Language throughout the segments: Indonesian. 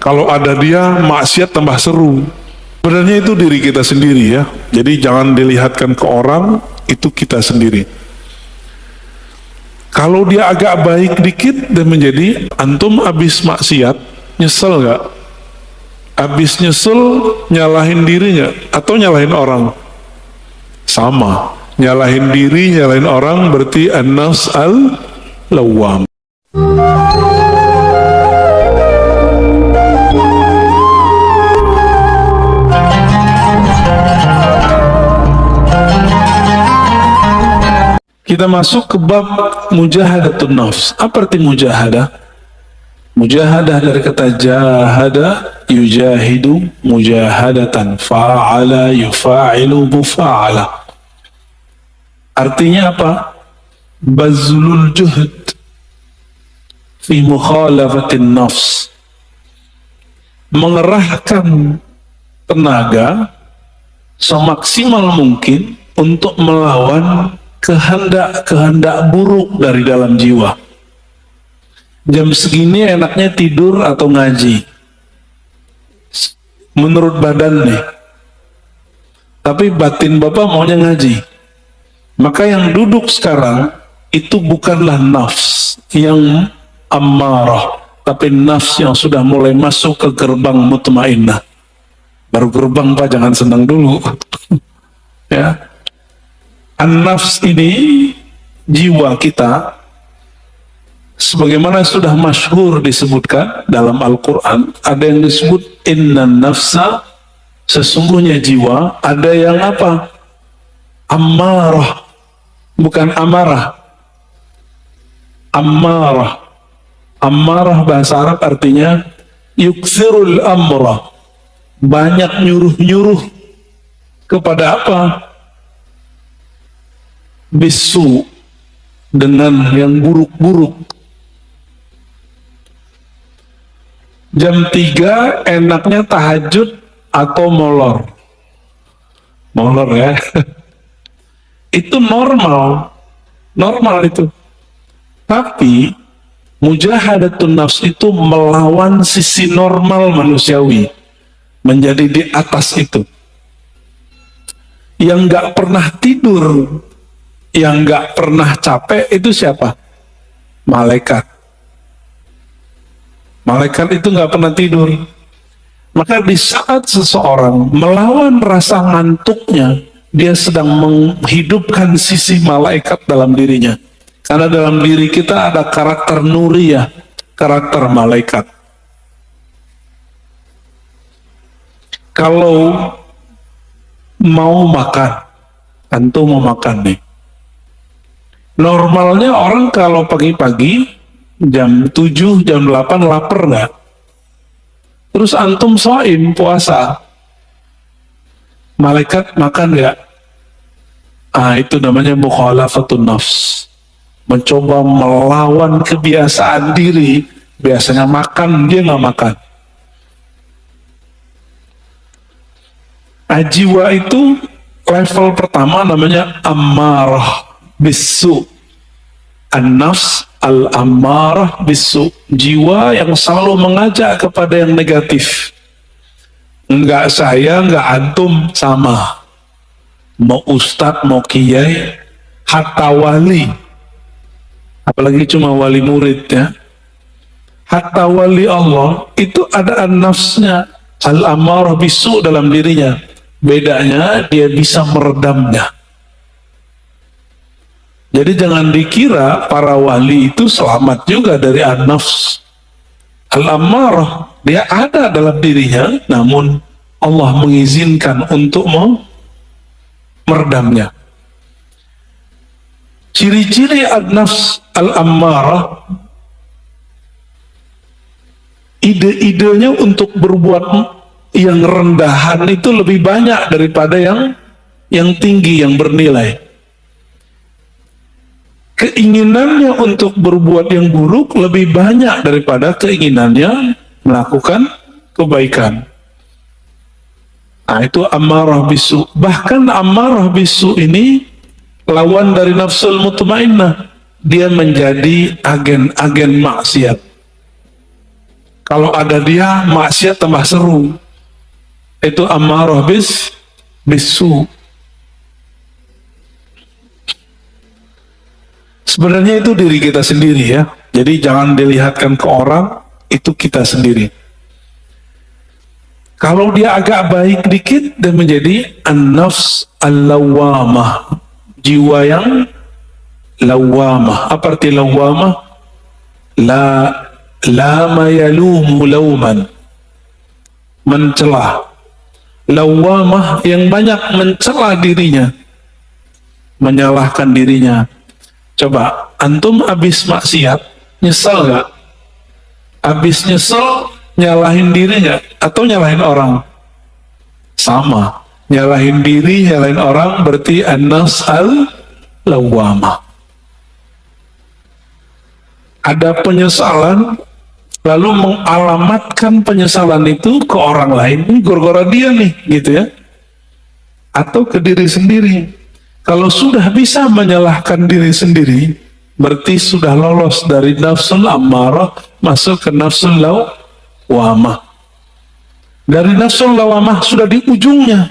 Kalau ada dia, maksiat tambah seru. Sebenarnya itu diri kita sendiri ya. Jadi jangan dilihatkan ke orang, itu kita sendiri. Kalau dia agak baik dikit dan menjadi antum habis maksiat, nyesel nggak? Habis nyesel nyalahin diri nggak? Atau nyalahin orang? Sama. Nyalahin diri, nyalahin orang berarti an-nafs al-lawwam. Kita masuk ke bab mujahadatun nafs. Apa arti mujahadah? Mujahadah dari kata jahada, yujahidu, mujahadatan, fa'ala, yufa'ilu, mufa'ala. Artinya apa? Bazlul juhd fi mukhalafatin nafs. Mengerahkan tenaga semaksimal mungkin untuk melawan kehendak-kehendak buruk dari dalam jiwa. Jam segini enaknya tidur atau ngaji menurut badan nih, tapi batin bapak maunya ngaji. Maka yang duduk sekarang itu bukanlah nafs yang ammarah, tapi nafs yang sudah mulai masuk ke gerbang mutmainnah. Baru gerbang pak, jangan senang dulu. Ya, an-nafs ini jiwa kita, sebagaimana sudah masyhur disebutkan dalam Al-Quran. Ada yang disebut innan nafsa, sesungguhnya jiwa. Ada yang apa? Ammarah, bukan amarah. Ammarah. Ammarah bahasa Arab artinya yukthirul amra, banyak nyuruh-nyuruh kepada apa? Bisu, dengan yang buruk-buruk. Jam 3 enaknya tahajud atau molor. Molor ya. Itu normal. Normal itu. Tapi mujahadatun nafs itu melawan sisi normal manusiawi. Menjadi di atas itu. Yang gak pernah tidur, yang gak pernah capek itu siapa? Malaikat. Malaikat itu gak pernah tidur. Maka di saat seseorang melawan rasa ngantuknya, dia sedang menghidupkan sisi malaikat dalam dirinya. Karena dalam diri kita ada karakter nuriyah, karakter malaikat. Kalau mau makan, antum mau makan nih. Normalnya orang kalau pagi-pagi jam 7, jam 8 lapar nggak? Terus antum shaim, puasa. Malaikat makan nggak? Ah, itu namanya mukhalafatun nafs. Mencoba melawan kebiasaan diri. Biasanya makan, dia nggak makan. Jiwa itu level pertama namanya ammarah bisu. An-nafs al-ammarah bisu, jiwa yang selalu mengajak kepada yang negatif. Enggak saya, enggak antum, sama. Mau ustadz, mau kiai, hatta wali, apalagi cuma wali murid ya. Hatta wali Allah itu ada an-nafsnya al-ammarah bisu dalam dirinya. Bedanya dia bisa meredamnya. Jadi jangan dikira para wali itu selamat juga dari an-nafs al-ammarah. Dia ada dalam dirinya, namun Allah mengizinkan untuk meredamnya. Ciri-ciri an-nafs al-ammarah, ide-idenya untuk berbuat yang rendahan itu lebih banyak daripada yang tinggi, yang bernilai. Keinginannya untuk berbuat yang buruk lebih banyak daripada keinginannya melakukan kebaikan. Nah, itu ammarah bisu. Bahkan ammarah bisu ini lawan dari nafsul mutmainnah. Dia menjadi agen-agen maksiat. Kalau ada dia, maksiat tambah seru. Itu ammarah bisu. Sebenarnya itu diri kita sendiri ya. Jadi jangan dilihatkan ke orang, itu kita sendiri. Kalau dia agak baik dikit, dan menjadi an-nafs al-lawwamah, jiwa yang lawwamah. Apa arti lawwamah? Lama yalumu lauman, mencela. Lawwamah yang banyak mencela dirinya, menyalahkan dirinya. Coba antum habis maksiat, nyesel gak? Habis nyesel, nyalahin diri gak? Atau nyalahin orang? Sama, nyalahin diri, nyalahin orang, berarti an-nafs al-lawwamah. Ada penyesalan, lalu mengalamatkan penyesalan itu ke orang lain. Ini gara-gara dia nih, gitu ya. Atau ke diri sendiri. Kalau sudah bisa menyalahkan diri sendiri, berarti sudah lolos dari nafsul ammarah masuk ke nafsul lawwamah. Dari nafsul lawwamah sudah di ujungnya,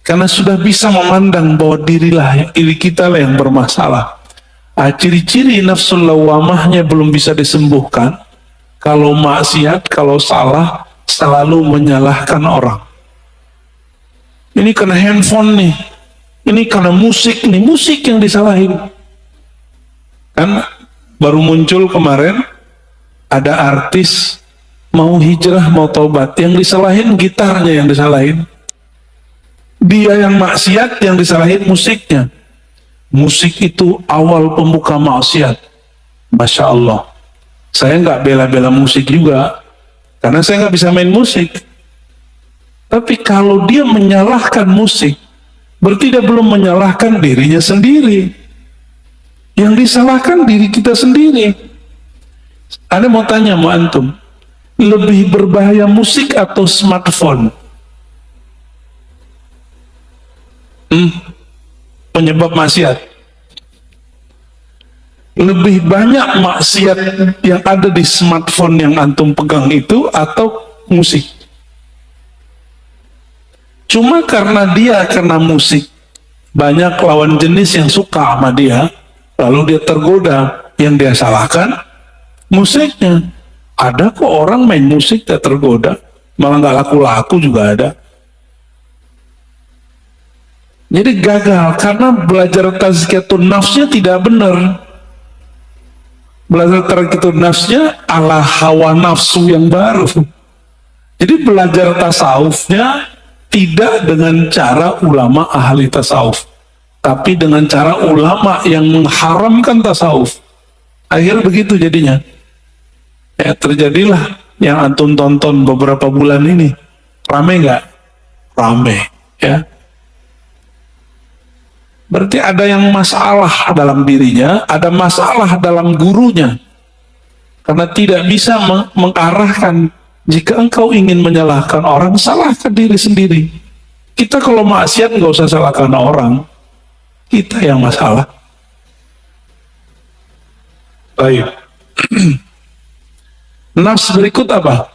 karena sudah bisa memandang bahwa diri kita lah yang bermasalah. Ciri-ciri nafsul lawwamahnya belum bisa disembuhkan. Kalau maksiat, kalau salah, selalu menyalahkan orang. Ini kena handphone nih, ini karena musik nih, musik yang disalahin. Kan baru muncul kemarin, ada artis mau hijrah, mau taubat, yang disalahin gitarnya, yang disalahin. Dia yang maksiat, yang disalahin musiknya. Musik itu awal pembuka maksiat. Masya Allah. Saya nggak bela-bela musik juga, karena saya nggak bisa main musik. Tapi kalau dia menyalahkan musik, berarti dia belum menyalahkan dirinya sendiri. Yang disalahkan diri kita sendiri. Anda mau tanya sama antum, lebih berbahaya musik atau smartphone? Penyebab maksiat. Lebih banyak maksiat yang ada di smartphone yang antum pegang itu atau musik? Cuma karena dia kena musik, banyak lawan jenis yang suka sama dia, lalu dia tergoda. Yang dia salahkan musiknya. Ada kok orang main musik tak tergoda, malah nggak laku-laku juga ada. Jadi gagal karena belajar tazkiyatun nafsnya tidak benar. Belajar tazkiyatun nafsnya ala hawa nafsu yang baru. Jadi belajar tasawufnya tidak dengan cara ulama ahli tasawuf, tapi dengan cara ulama yang mengharamkan tasawuf. Akhirnya begitu jadinya. Ya, terjadilah yang antum tonton beberapa bulan ini. Rame nggak? Rame, ya. Berarti ada yang masalah dalam dirinya, ada masalah dalam gurunya. Karena tidak bisa mengarahkan. Jika engkau ingin menyalahkan orang, salahkan diri sendiri. Kita kalau maksiat nggak usah salahkan orang, kita yang masalah. Baik. Nafs berikut apa?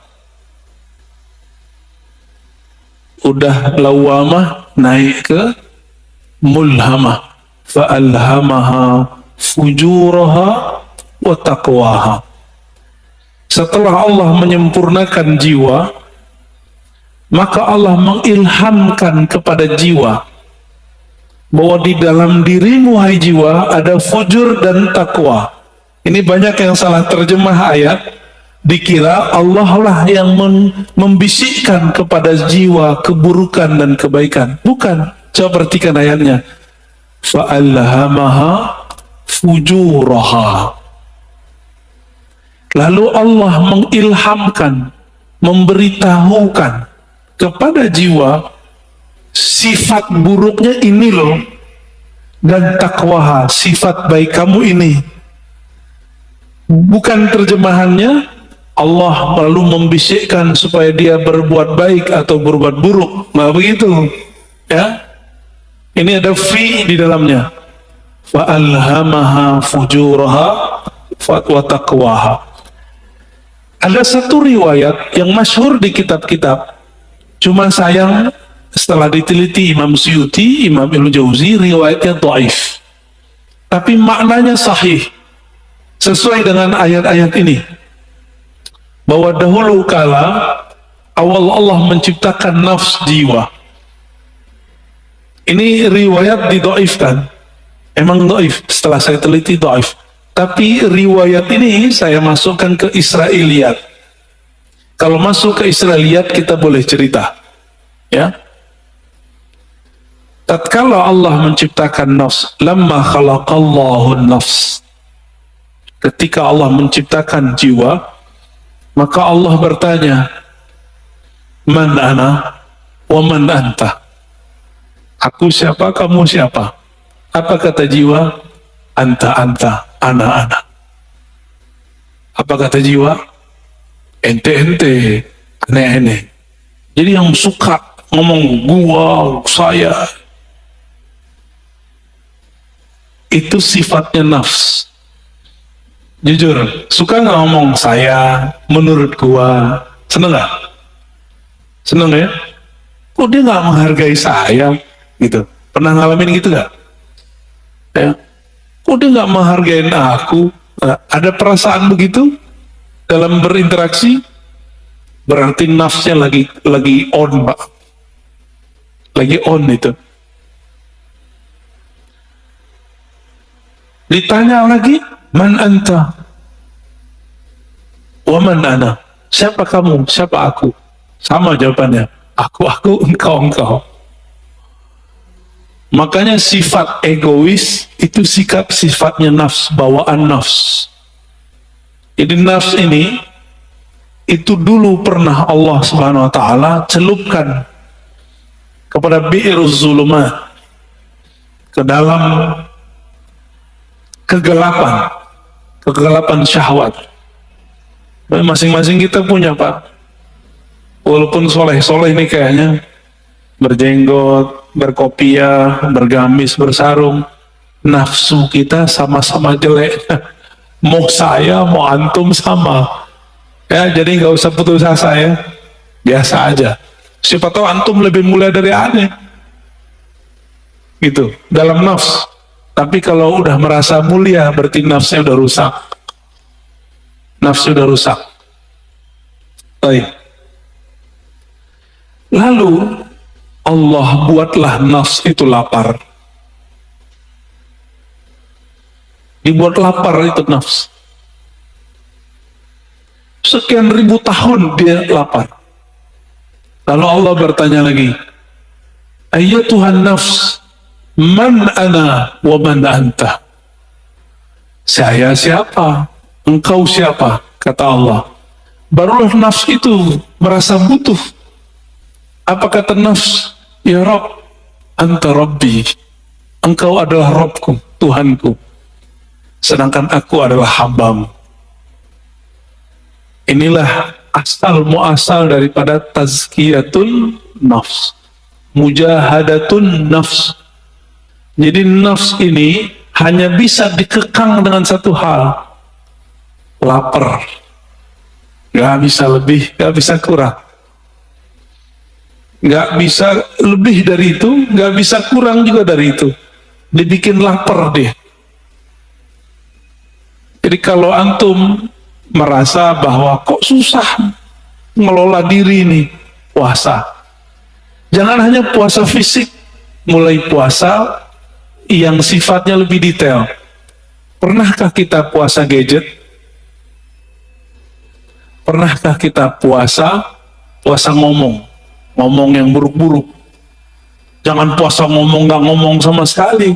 Udah lawamah, naik ke mulhamah, fa'alhamaha fujuraha wa taqwaha. Setelah Allah menyempurnakan jiwa, maka Allah mengilhamkan kepada jiwa bahwa di dalam dirimu, hai jiwa, ada fujur dan takwa. Ini banyak yang salah terjemah ayat, dikira Allah lah yang membisikkan kepada jiwa keburukan dan kebaikan. Bukan. Coba perhatikan ayatnya. Fa'alhamaha fujuraha. Lalu Allah mengilhamkan, memberitahukan kepada jiwa sifat buruknya ini loh, dan takwaha, sifat baik kamu ini. Bukan terjemahannya Allah lalu membisikkan supaya dia berbuat baik atau berbuat buruk, nggak begitu, ya. Ini ada fi di dalamnya. Fa'alhamaha fujuraha wa taqwaha. Ada satu riwayat yang masyhur di kitab-kitab, cuma sayang setelah diteliti Imam Suyuti, Imam Ibnu Jauzi, riwayatnya dhaif. Tapi maknanya sahih, sesuai dengan ayat-ayat ini. Bahwa dahulu kala awal Allah menciptakan nafs jiwa. Ini riwayat didhaifkan. Emang dhaif, setelah saya teliti dhaif. Tapi riwayat ini saya masukkan ke Israiliyat. Kalau masuk ke Israiliyat kita boleh cerita. Ya. Tatkala Allah menciptakan nafs, lamma khalaqallahu nafs. Ketika Allah menciptakan jiwa, maka Allah bertanya, man ana wa man anta. Aku siapa, kamu siapa? Apa kata jiwa? Anta, ana. Apa kata jiwa? Ente, ane. Jadi yang suka ngomong gua, saya, itu sifatnya nafs. Jujur, suka nggak ngomong saya, menurut gua? Seneng nggak? Seneng ya? Kok dia nggak menghargai saya? Gitu. Pernah ngalamin gitu nggak? Ya. Kok dia nggak menghargai aku? Nah, ada perasaan begitu dalam berinteraksi? Berarti nafsnya lagi on, Pak. Lagi on itu. Ditanya lagi, man anta? Wa man ana? Siapa kamu? Siapa aku? Sama jawabannya. Aku, engkau. Makanya sifat egois itu sifatnya nafs, bawaan nafs. Jadi nafs ini itu dulu pernah Allah Subhanahu wa taala celupkan kepada bi'ruz zulumat, ke dalam kegelapan syahwat. Masing-masing kita punya, Pak. Walaupun soleh ini kayaknya berjenggot, berkopiah, bergamis, bersarung, nafsu kita sama-sama jelek. Mau saya, mau antum sama. Ya, jadi nggak usah putus asa ya. Biasa aja. Siapa tahu antum lebih mulia dari aneh. Gitu, dalam nafs. Tapi kalau udah merasa mulia, berarti nafsnya udah rusak. Nafsu udah rusak. Baik. Lalu Allah buatlah nafs itu lapar. Dibuat lapar itu nafs. Sekian ribu tahun dia lapar. Lalu Allah bertanya lagi, ayyatuhan nafs, man ana wa man anta? Saya siapa? Engkau siapa? Kata Allah. Barulah nafs itu merasa butuh. Apa kata nafs? Ya Rabb, anta Rabbi. Engkau adalah Rabbku, Tuhanku. Sedangkan aku adalah hambamu. Inilah asal muasal daripada tazkiyatun nafs. Mujahadatun nafs. Jadi nafs ini hanya bisa dikekang dengan satu hal. Lapar. Gak bisa lebih, gak bisa kurang. Gak bisa lebih dari itu, gak bisa kurang juga dari itu. Dibikin lapar dia. Jadi kalau antum merasa bahwa kok susah ngelola diri ini, puasa. Jangan hanya puasa fisik, mulai puasa yang sifatnya lebih detail. Pernahkah kita puasa gadget? Pernahkah kita puasa ngomong yang buruk-buruk? Jangan puasa ngomong nggak ngomong sama sekali.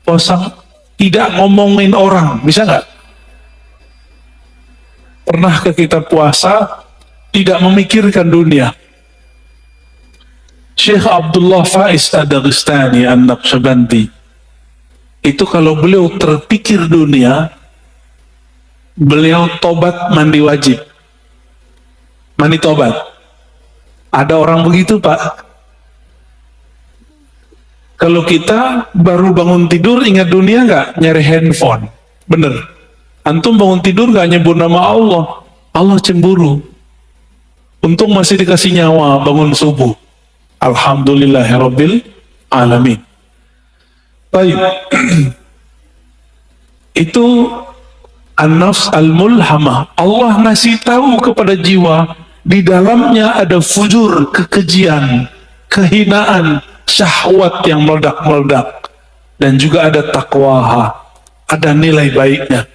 Puasa tidak ngomongin orang, bisa nggak? Pernahkah kita puasa tidak memikirkan dunia? Syekh Abdullah Faiz Ad-Dagestani An-Naqsyabandi itu kalau beliau terpikir dunia, beliau tobat mandi wajib. Mandi tobat. Ada orang begitu, Pak. Kalau kita baru bangun tidur ingat dunia nggak? Nyari handphone. Bener. Antum bangun tidur nggak nyebut nama Allah. Allah cemburu. Untung masih dikasih nyawa bangun subuh. Alhamdulillahirabbil alamin. Baik. Itu an-nafs al-mulhamah. Allah ngasih tahu kepada jiwa, di dalamnya ada fujur, kekejian, kehinaan, syahwat yang meledak-meledak, dan juga ada taqwaha, ada nilai baiknya.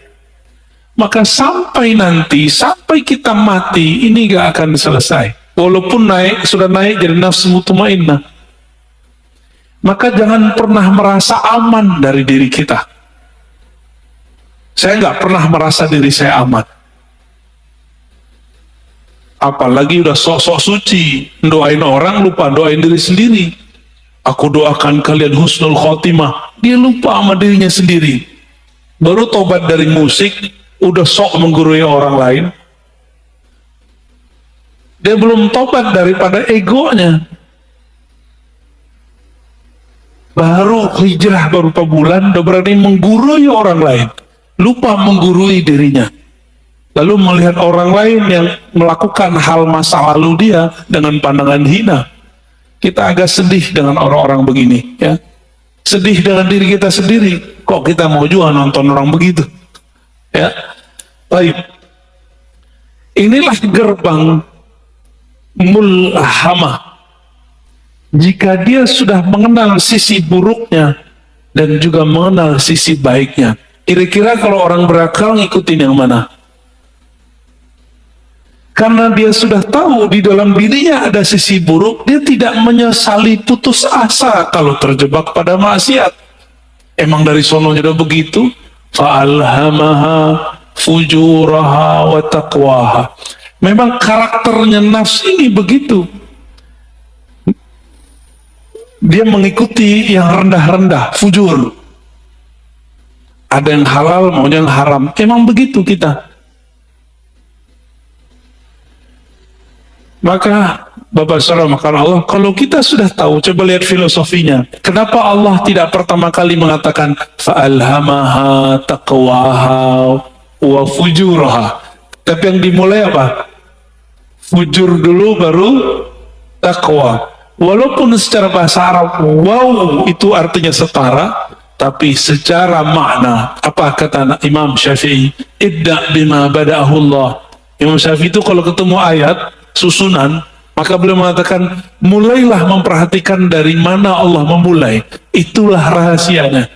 Maka sampai nanti, sampai kita mati, ini gak akan selesai. Walaupun sudah naik jadi nafsu mutmainnah. Maka jangan pernah merasa aman dari diri kita. Saya nggak pernah merasa diri saya aman. Apalagi udah sok-sok suci, doain orang lupa doain diri sendiri. Aku doakan kalian husnul khotimah, dia lupa sama dirinya sendiri. Baru tobat dari musik, udah sok menggurui orang lain. Dia belum tobat daripada egonya. Baru hijrah beberapa bulan, udah berani menggurui orang lain. Lupa menggurui dirinya. Lalu melihat orang lain yang melakukan hal masa lalu dia dengan pandangan hina. Kita agak sedih dengan orang-orang begini, ya. Sedih dengan diri kita sendiri. Kok kita mau juga nonton orang begitu? Ya. Baik. Inilah gerbang mulhamah. Jika dia sudah mengenal sisi buruknya dan juga mengenal sisi baiknya. Kira-kira kalau orang berakal ngikutin yang mana? Karena dia sudah tahu di dalam dirinya ada sisi buruk, dia tidak menyesali putus asa kalau terjebak pada maksiat. Emang dari sononya udah begitu. Fa'alhamaha fujuraha wa taqwaha. Memang karakternya nafs ini begitu. Dia mengikuti yang rendah-rendah, fujur. Ada yang halal, maunya yang haram. Emang begitu kita. Maka Bapak Saudara makan Allah, kalau kita sudah tahu, coba lihat filosofinya. Kenapa Allah tidak pertama kali mengatakan fa'alhamaha taqwaha wa fujuraha? Tapi yang dimulai apa? Fujur dulu baru taqwa. Walaupun secara bahasa Arab wow itu artinya setara, tapi secara makna, apa kata Imam Syafi'i? Ibda' bima bada'ahu Allah. Imam Syafi'i itu kalau ketemu ayat susunan, maka beliau mengatakan, mulailah memperhatikan dari mana Allah memulai. Itulah rahasianya.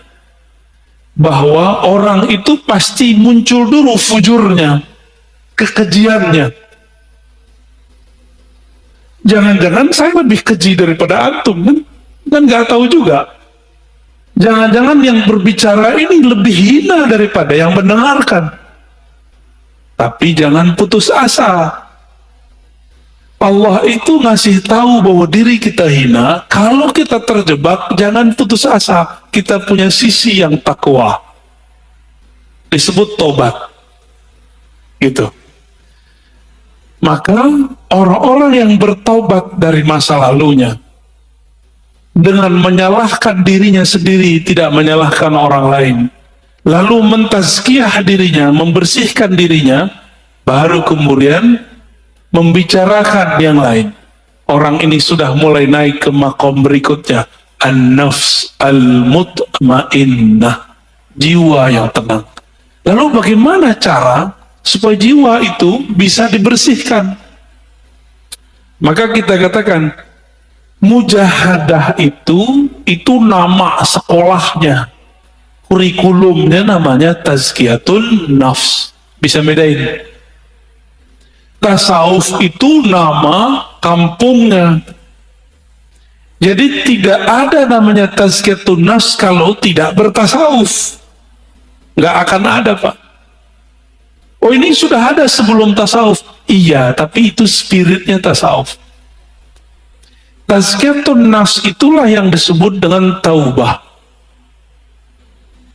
Bahwa orang itu pasti muncul dulu fujurnya, kekejiannya. Jangan-jangan saya lebih keji daripada antum, kan nggak tahu juga. Jangan-jangan yang berbicara ini lebih hina daripada yang mendengarkan. Tapi jangan putus asa. Allah itu ngasih tahu bahwa diri kita hina. Kalau kita terjebak, jangan putus asa. Kita punya sisi yang takwa. Disebut tobat. Gitu. Maka orang-orang yang bertobat dari masa lalunya, dengan menyalahkan dirinya sendiri, tidak menyalahkan orang lain, lalu mentazkiyah dirinya, membersihkan dirinya, baru kemudian membicarakan yang lain. Orang ini sudah mulai naik ke makom berikutnya, an-nafs al-mutmainnah, jiwa yang tenang. Lalu bagaimana cara supaya jiwa itu bisa dibersihkan? Maka kita katakan mujahadah itu nama sekolahnya, kurikulumnya namanya tazkiyatun nafs. Bisa bedain. Tasawuf itu nama kampungnya. Jadi tidak ada namanya tazkiyatun nafs kalau tidak bertasawuf. Nggak akan ada, Pak. Oh, ini sudah ada sebelum tasawuf. Iya, tapi itu spiritnya tasawuf. Tazkiyatun nafs itulah yang disebut dengan taubah.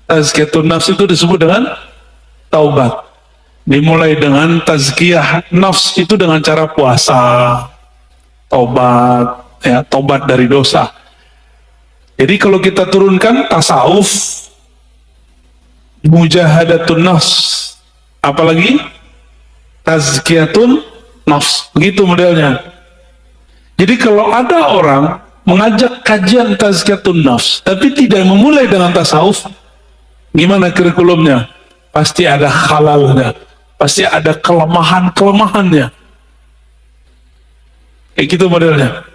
Tazkiyatun nafs itu disebut dengan taubat. Dimulai dengan tazkiyah nafs itu dengan cara puasa, tobat, ya, tobat dari dosa. Jadi kalau kita turunkan tasawuf, mujahadatun nafs, apalagi tazkiyatun nafs. Begitu modelnya. Jadi kalau ada orang mengajak kajian tazkiyatun nafs, tapi tidak memulai dengan tasawuf, gimana kurikulumnya? Pasti ada halalnya, pasti ada kelemahan-kelemahannya. Kayak gitu modelnya.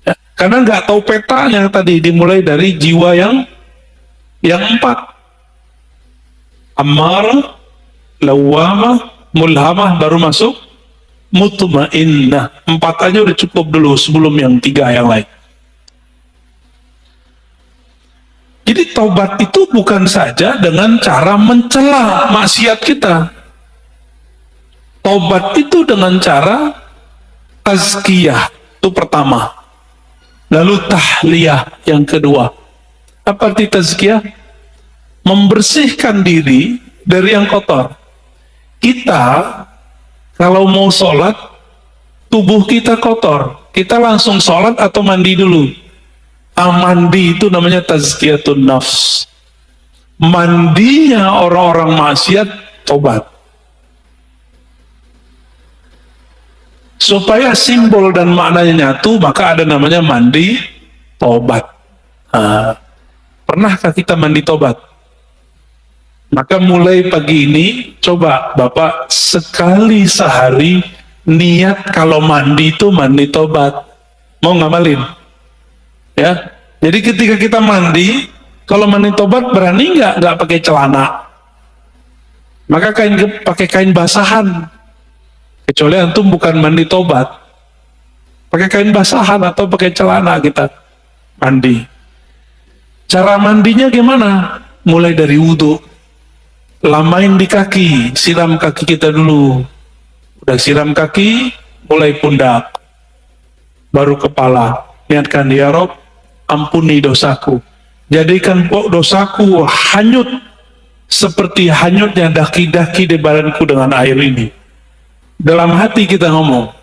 Ya, karena nggak tahu petanya tadi, dimulai dari jiwa yang 4. Ammarah, lawwamah, mulhamah, baru masuk mutmainnah. 4 aja udah cukup dulu sebelum yang 3 yang lain. Jadi taubat itu bukan saja dengan cara mencela maksiat kita. Taubat itu dengan cara tazkiyah, itu pertama. Lalu tahliyah yang kedua. Apa arti tazkiyah? Membersihkan diri dari yang kotor. Kita kalau mau sholat, tubuh kita kotor, kita langsung sholat atau mandi dulu? Mandi itu namanya tazkiyatun nafs. Mandinya orang-orang maksiat, tobat. Supaya simbol dan maknanya nyatu, maka ada namanya mandi tobat. Pernahkah kita mandi tobat? Maka mulai pagi ini, coba Bapak sekali sehari niat kalau mandi itu mandi tobat. Mau ngamalin? Ya, jadi ketika kita mandi, kalau mandi tobat berani nggak pakai celana, maka pakai kain basahan. Kecuali antum bukan mandi tobat, pakai kain basahan atau pakai celana kita mandi. Cara mandinya gimana? Mulai dari wudhu, lamain di kaki, siram kaki kita dulu. Udah siram kaki, mulai pundak, baru kepala. Niatkan, ya Rob, ampuni dosaku, jadikan dosaku hanyut seperti hanyutnya daki-daki di badanku dengan air ini. Dalam hati kita ngomong.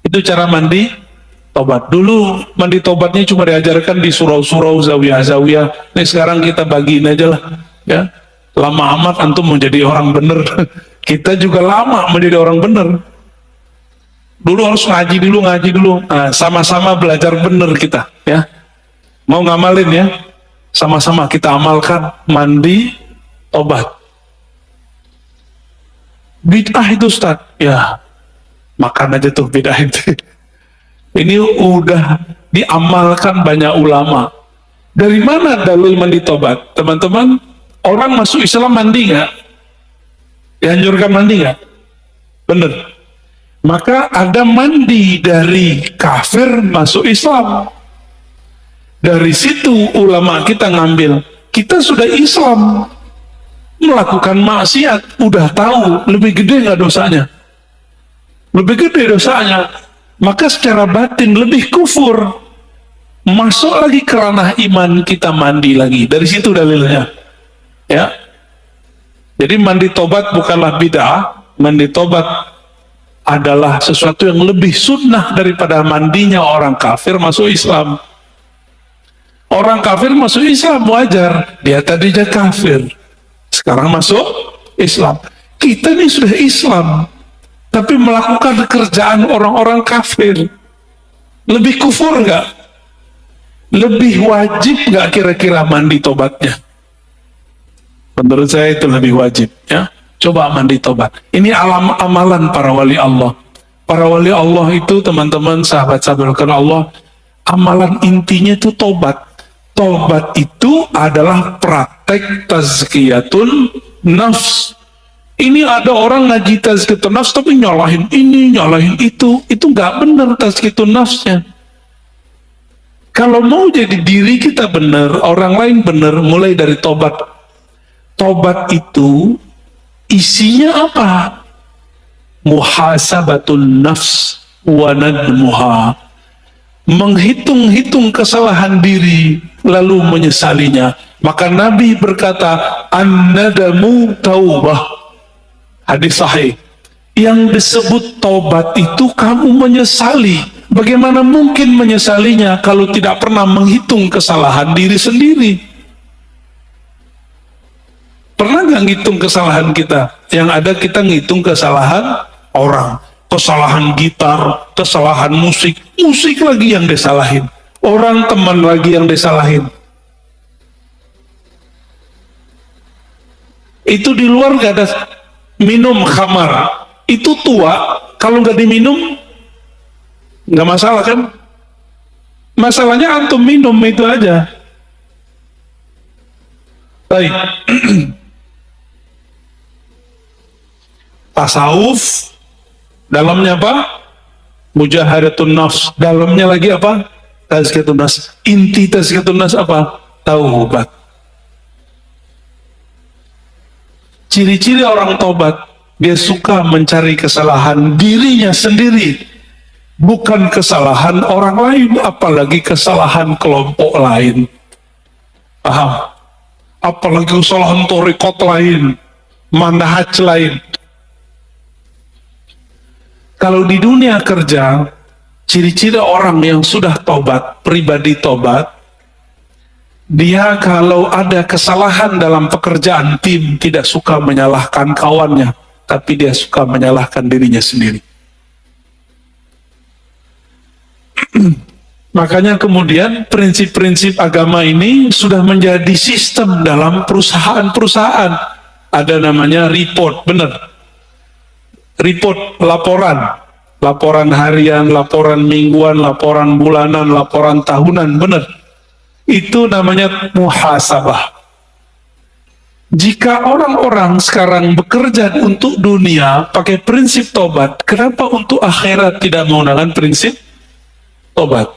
Itu cara mandi tobat. Dulu mandi tobatnya cuma diajarkan di surau-surau, zawiyah-zawiyah. Ini sekarang kita bagiin aja lah, ya. Lama amat antum menjadi orang bener. Kita juga lama menjadi orang bener. Dulu harus ngaji dulu. Nah, sama-sama belajar bener kita, ya. Mau ngamalin ya? Sama-sama kita amalkan mandi tobat. Bid'ah itu Ustaz, ya makan aja tuh bid'ah itu. Ini udah diamalkan banyak ulama. Dari mana dalil mandi tobat? Teman-teman, orang masuk Islam mandi nggak? Dianjurkan mandi nggak? Bener. Maka ada mandi dari kafir masuk Islam. Dari situ ulama kita ngambil, kita sudah Islam, melakukan maksiat, udah tahu lebih gede nggak dosanya? Lebih gede dosanya, maka secara batin lebih kufur. Masuk lagi ke ranah iman, kita mandi lagi. Dari situ dalilnya, ya. Jadi mandi tobat bukanlah bid'ah, mandi tobat adalah sesuatu yang lebih sunnah daripada mandinya orang kafir masuk Islam. Orang kafir masuk Islam wajar, dia tadinya kafir, sekarang masuk Islam. Kita ini sudah Islam, tapi melakukan kerjaan orang-orang kafir. Lebih kufur nggak? Lebih wajib nggak kira-kira mandi tobatnya? Menurut saya itu lebih wajib, ya. Coba mandi tobat. Ini amalan para wali Allah. Para wali Allah itu, teman-teman, sahabat-sahabat Allah, amalan intinya itu tobat. Tobat itu adalah praktek tazkiyatun nafs. Ini ada orang ngaji tazkiyatun nafs tapi nyalahin ini, nyalahin itu nggak benar tazkiyatun nafsnya. Kalau mau jadi diri kita benar, orang lain benar, mulai dari tobat. Tobat itu isinya apa? Muhasabatun nafs wa nadmuha. Menghitung-hitung kesalahan diri lalu menyesalinya. Maka Nabi berkata, an-nadamu taubah. Hadis sahih. Yang disebut taubat itu kamu menyesali. Bagaimana mungkin menyesalinya kalau tidak pernah menghitung kesalahan diri sendiri? Pernah nggak ngitung kesalahan kita? Yang ada kita ngitung kesalahan orang. Kesalahan gitar, kesalahan musik. Musik lagi yang disalahin. Orang teman lagi yang disalahin. Itu di luar nggak ada minum khamar. Itu tua, kalau nggak diminum, nggak masalah kan? Masalahnya antum minum itu aja. Baik. Tasawuf dalamnya apa? Mujahadatun nafs. Dalamnya lagi apa? Tazkiyatun nafs. Inti tazkiyatun nafs apa? Taubat. Ciri-ciri orang tobat, dia suka mencari kesalahan dirinya sendiri, bukan kesalahan orang lain, apalagi kesalahan kelompok lain. Paham? Apalagi kesalahan torikot lain, manhaj lain. Kalau di dunia kerja, ciri-ciri orang yang sudah tobat, pribadi tobat, dia kalau ada kesalahan dalam pekerjaan tim, tidak suka menyalahkan kawannya, tapi dia suka menyalahkan dirinya sendiri. Makanya kemudian prinsip-prinsip agama ini sudah menjadi sistem dalam perusahaan-perusahaan. Ada namanya report, benar. Report, laporan. Laporan harian, laporan mingguan, laporan bulanan, laporan tahunan, benar. Itu namanya muhasabah. Jika orang-orang sekarang bekerja untuk dunia pakai prinsip tobat, kenapa untuk akhirat tidak menggunakan prinsip tobat?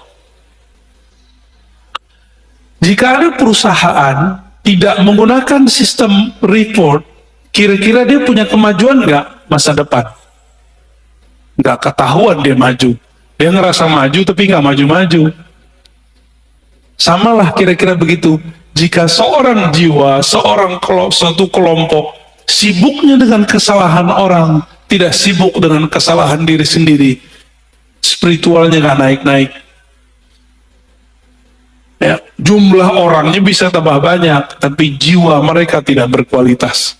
Jika ada perusahaan tidak menggunakan sistem report, kira-kira dia punya kemajuan nggak masa depan? Nggak ketahuan dia maju. Dia ngerasa maju tapi nggak maju-maju. Samalah kira-kira begitu. Jika seorang jiwa, suatu kelompok sibuknya dengan kesalahan orang, tidak sibuk dengan kesalahan diri sendiri, spiritualnya nggak naik-naik. Ya, jumlah orangnya bisa tambah banyak, tapi jiwa mereka tidak berkualitas.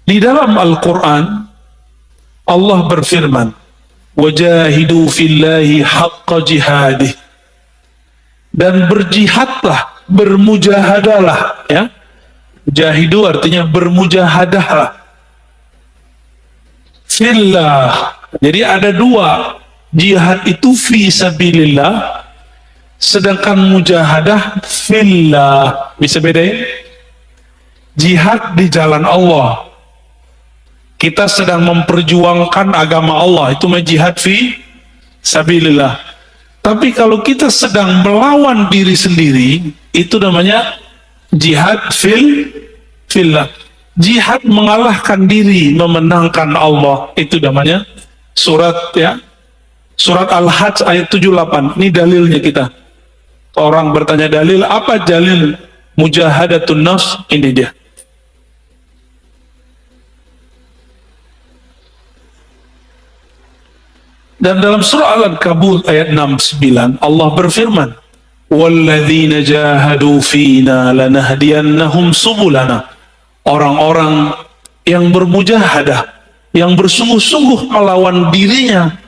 Di dalam Al-Quran, Allah berfirman, "Wajahidu fillahi haqqa jihadih." Dan berjihadlah, bermujahadalah, ya. Jahidu artinya bermujahadahlah. Fillah. Jadi ada dua. Jihad itu fi sabilillah, sedangkan mujahadah fillah. Bisa bedain? Jihad di jalan Allah. Kita sedang memperjuangkan agama Allah, itu jihad fi sabilillah. Tapi kalau kita sedang melawan diri sendiri, itu namanya jihad fillah. Jihad mengalahkan diri, memenangkan Allah, itu namanya surat, ya. Surat Al-Hajj ayat 78. Ini dalilnya kita. Orang bertanya dalil, apa dalil mujahadatun nafs? Ini dia. Dan dalam surah Al-Ankabut ayat 69, Allah berfirman, "Walladzina jahadu fina lanahdiyannahum subulana." Orang-orang yang bermujahadah, yang bersungguh-sungguh melawan dirinya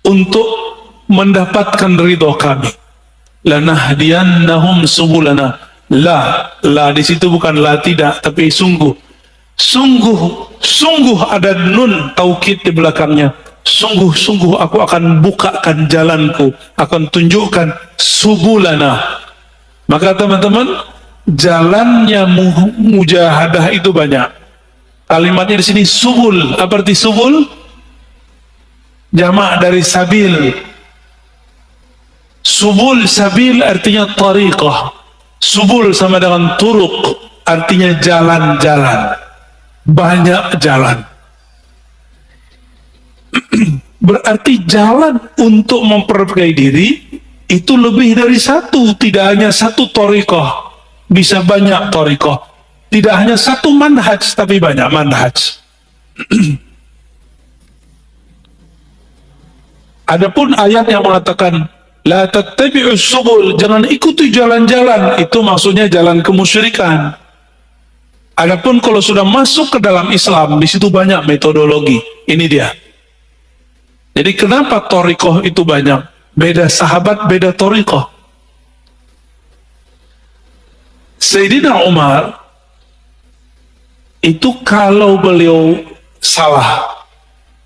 untuk mendapatkan ridho kami. Lanahdiyannahum subulana. La di situ bukan la tidak, tapi sungguh. Sungguh ada nun taukid di belakangnya. Sungguh aku akan bukakan jalanku, akan tunjukkan subulana. Maka teman-teman, jalannya mujahadah itu banyak. Kalimatnya di sini subul. Apa arti subul? Jamak dari sabil. Subul, sabil artinya tariqah. Subul sama dengan turuk, artinya jalan-jalan. Banyak jalan. Berarti jalan untuk memperbaiki diri itu lebih dari satu, tidak hanya satu tariqah, bisa banyak tariqah. Tidak hanya satu manhaj, tapi banyak manhaj. Adapun ayat yang mengatakan La tattabi'us subul, jangan ikuti jalan-jalan. Itu maksudnya jalan kemusyrikan. Adapun kalau sudah masuk ke dalam Islam, di situ banyak metodologi. Ini dia. Jadi kenapa thariqah itu banyak? Beda sahabat, beda thariqah. Sayyidina Umar itu kalau beliau salah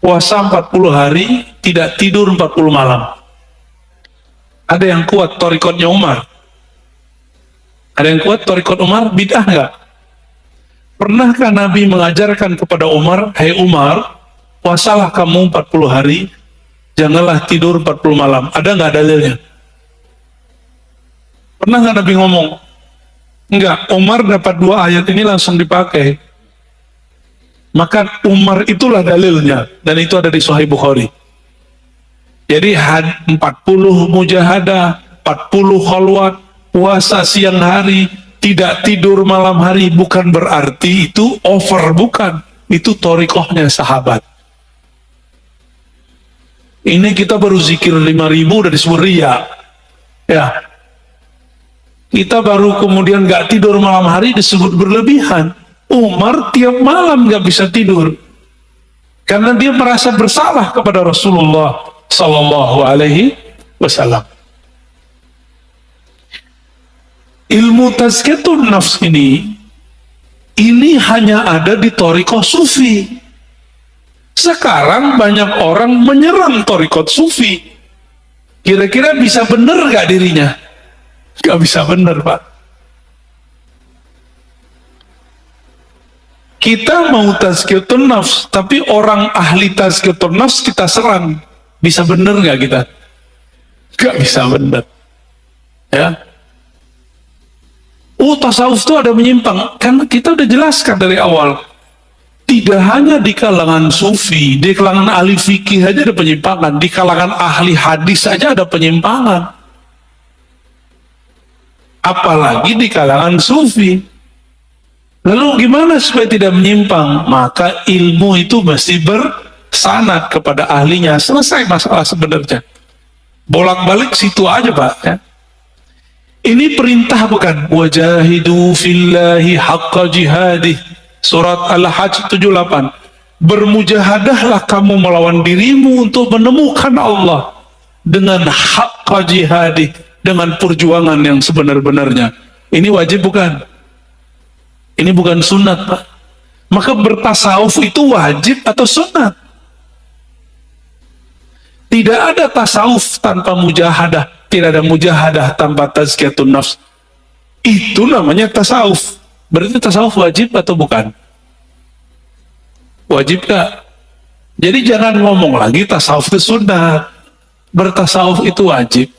puasa 40 hari, tidak tidur 40 malam. Ada yang kuat thariqatnya Umar? Ada yang kuat thariqat Umar? Bid'ah enggak? Pernahkah Nabi mengajarkan kepada Umar, "Hai Umar, puasalah kamu 40 hari, janganlah tidur 40 malam." Ada nggak dalilnya? Pernah nggak Nabi ngomong? Enggak. Umar dapat 2 ayat ini langsung dipakai. Maka Umar itulah dalilnya, dan itu ada di Sahih Bukhari. Jadi 40 mujahadah, 40 khalwat, puasa siang hari, tidak tidur malam hari, bukan berarti itu over, bukan. Itu thariqahnya sahabat. Ini kita baru zikir 5.000 udah disebut riya. Ya. Kita baru kemudian gak tidur malam hari disebut berlebihan. Umar tiap malam gak bisa tidur. Karena dia merasa bersalah kepada Rasulullah Sallallahu Alaihi Wasallam. Ilmu tazkiyatun nafs ini hanya ada di thariqah sufi. Sekarang banyak orang menyerang thariqah sufi. Kira-kira bisa benar gak dirinya? Gak bisa benar, Pak. Kita mau tazkiyatun nafs, tapi orang ahli tazkiyatun nafs kita serang. Bisa benar gak kita? Gak bisa benar. Ya. Tasawuf itu ada menyimpang. Kan kita udah jelaskan dari awal. Tidak hanya di kalangan sufi, di kalangan ahli fikih aja ada penyimpangan, di kalangan ahli hadis aja ada penyimpangan. Apalagi di kalangan sufi. Lalu gimana supaya tidak menyimpang? Maka ilmu itu mesti bersanad kepada ahlinya. Selesai masalah sebenarnya. Bolak-balik situ aja, Pak. Ya. Ini perintah bukan? Wajahidu fillahi haqqa jihadih. Surat Al-Hajj 78. Bermujahadahlah kamu melawan dirimu untuk menemukan Allah dengan haqqa jihadih, dengan perjuangan yang sebenar-benarnya. Ini wajib bukan? Ini bukan sunat, Pak. Maka bertasawuf itu wajib atau sunat? Tidak ada tasawuf tanpa mujahadah, tidak ada mujahadah tanpa tazkiyatun nafs. Itu namanya tasawuf. Berarti tasawuf wajib atau bukan? Wajib gak? Jadi jangan ngomong lagi tasawuf itu sunat. Bertasawuf itu wajib.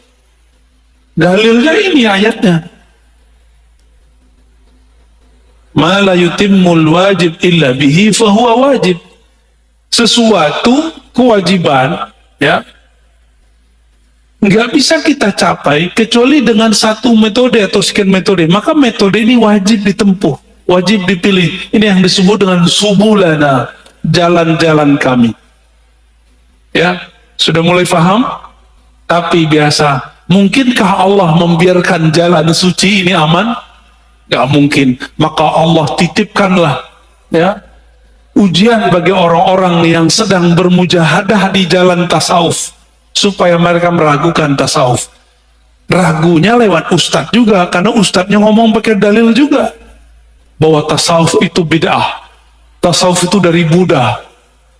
Dalilnya ini ayatnya. Ma la yutimmul wajib illa bihi fahuwa wajib. Sesuatu kewajiban, ya, nggak bisa kita capai kecuali dengan satu metode atau sekian metode. Maka metode ini wajib ditempuh, wajib dipilih. Ini yang disebut dengan subulana, jalan-jalan kami. Ya, sudah mulai paham? Tapi biasa, mungkinkah Allah membiarkan jalan suci ini aman? Gak mungkin. Maka Allah titipkanlah, ya, ujian bagi orang-orang yang sedang bermujahadah di jalan tasawuf, supaya mereka meragukan tasawuf. Ragunya lewat ustadz juga, karena ustadznya ngomong pakai dalil juga bahwa tasawuf itu bid'ah, tasawuf itu dari Buddha,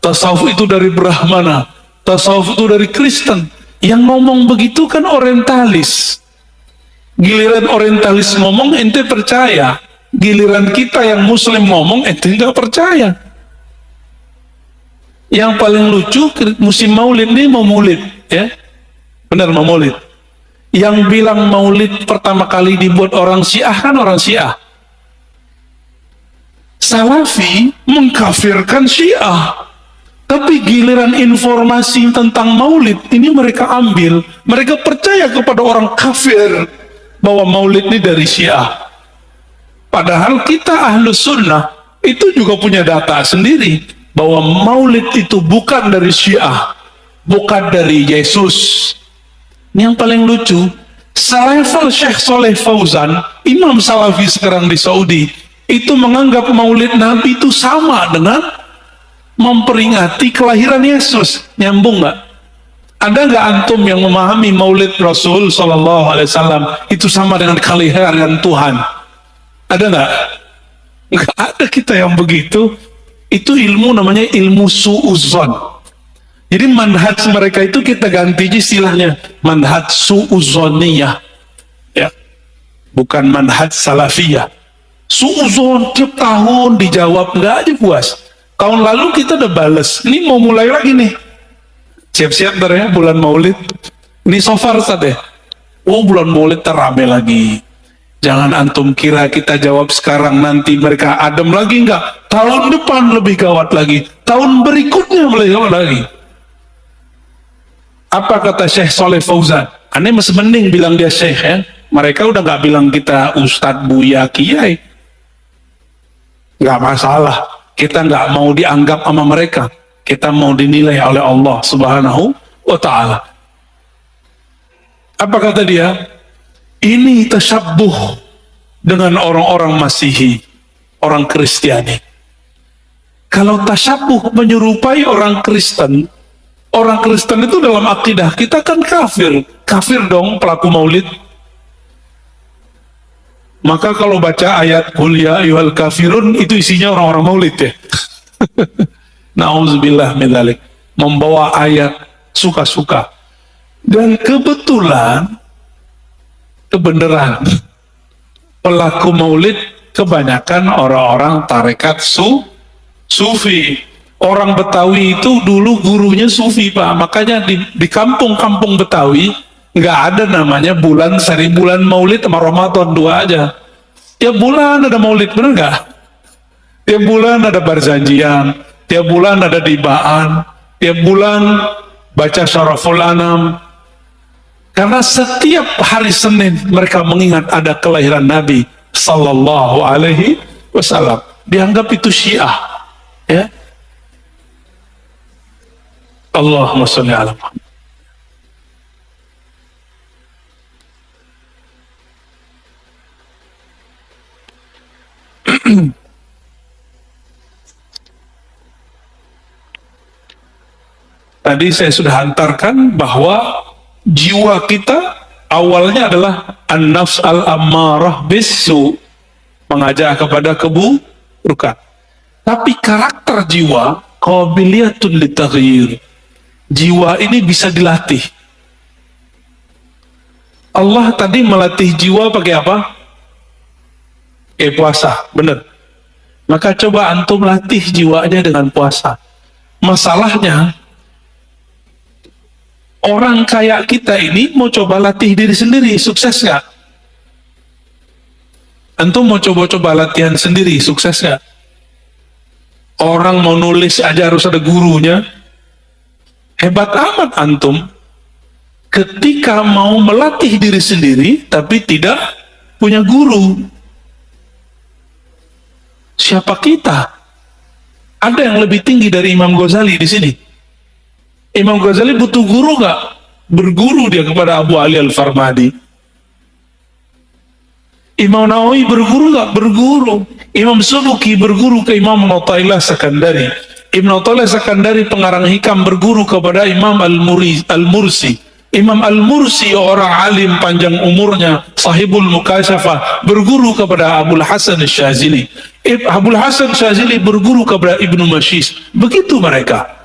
tasawuf itu dari Brahmana, tasawuf itu dari Kristen. Yang ngomong begitu kan orientalis. Giliran orientalis ngomong ente percaya, giliran kita yang muslim ngomong ente nggak percaya. Yang paling lucu musim maulid ini mau maulid, ya, benar mau maulid. Yang bilang maulid pertama kali dibuat orang Syiah kan orang Syiah. Salafi mengkafirkan Syiah. Tapi giliran informasi tentang maulid ini mereka ambil, mereka percaya kepada orang kafir bahwa maulid ini dari Syiah. Padahal kita Ahlus Sunnah itu juga punya data sendiri bahwa maulid itu bukan dari Syiah, bukan dari Yesus, Yang paling lucu, selevel Syekh Soleh Fauzan, Imam Salafi sekarang di Saudi, itu menganggap maulid Nabi itu sama dengan memperingati kelahiran Yesus. Nyambung nggak? Ada nggak antum yang memahami maulid Rasul Sallallahu Alaihi Wasallam itu sama dengan kelahiran Tuhan? Ada nggak? Nggak ada kita yang begitu. Itu ilmu namanya ilmu su'uzon. Jadi manhaj mereka itu kita ganti istilahnya manhaj su'uzoniyah, ya, bukan manhaj salafiyah. Su'uzon tiap tahun dijawab nggak aja puas. Tahun lalu kita udah bales, ini mau mulai lagi nih. Siap-siap ntar ya bulan Maulid. Ini so far ya. Oh bulan Maulid terame lagi. Jangan antum kira kita jawab sekarang nanti mereka adem lagi, enggak. Tahun depan lebih gawat lagi. Tahun berikutnya lebih gawat lagi. Apa kata Syekh Soleh Fauzan? Aneh masih mending bilang dia Syekh ya. Mereka udah nggak bilang kita Ustadz, Buya, Kiai. Nggak masalah. Kita nggak mau dianggap sama mereka. Kita mau dinilai oleh Allah Subhanahu wa Ta'ala. Apa kata dia? Ini tasyabuh dengan orang-orang Masihi, orang Kristiani. Kalau tasyabuh menyerupai orang Kristen, orang Kristen itu dalam akidah kita kan kafir. Kafir dong pelaku maulid. Maka kalau baca ayat Qul ya ayyuhal kafirun, itu isinya orang-orang maulid ya. Nauzubillah min dzalik. Membawa ayat suka-suka. Dan kebetulan kebenaran pelaku maulid kebanyakan orang-orang tarekat sufi. Orang Betawi itu dulu gurunya sufi, Pak. Makanya di kampung-kampung Betawi nggak ada namanya bulan seri bulan maulid sama Ramadan, dua aja. Tiap bulan ada maulid, bener nggak? Tiap bulan ada perjanjian, tiap bulan ada dibaan, tiap bulan baca Syaraful Anam. Karena setiap hari Senin mereka mengingat ada kelahiran Nabi Sallallahu Alaihi Wasallam. Dianggap itu Syiah, ya. Allahumma sholli ala Muhammad. Tadi saya sudah hantarkan bahwa jiwa kita awalnya adalah an-nafs al-ammarah bisu, mengajak kepada keburukan. Tapi karakter jiwa qabiliyatun litaghyir. Jiwa ini bisa dilatih. Allah tadi melatih jiwa pakai apa? Puasa, benar. Maka coba antum latih jiwanya dengan puasa. Masalahnya orang kayak kita ini mau coba latih diri sendiri, sukses nggak? Antum mau coba-coba latihan sendiri, sukses nggak? Orang mau nulis aja harus ada gurunya. Hebat amat antum ketika mau melatih diri sendiri tapi tidak punya guru. Siapa kita? Ada yang lebih tinggi dari Imam Ghazali di sini. Imam Ghazali butuh guru nggak? Berguru dia kepada Abu Ali Al-Farmadi. Imam Nawawi berguru nggak? Berguru. Imam Subuki berguru ke Imam Athaillah Sakandari. Ibn Athaillah Sakandari pengarang hikam berguru kepada Imam Al-Mursi. Imam Al-Mursi orang alim panjang umurnya, sahibul mukasyafah, berguru kepada Abul Hasan Syazili. Abul Hasan Syazili berguru kepada Ibnu Mashis. Begitu mereka.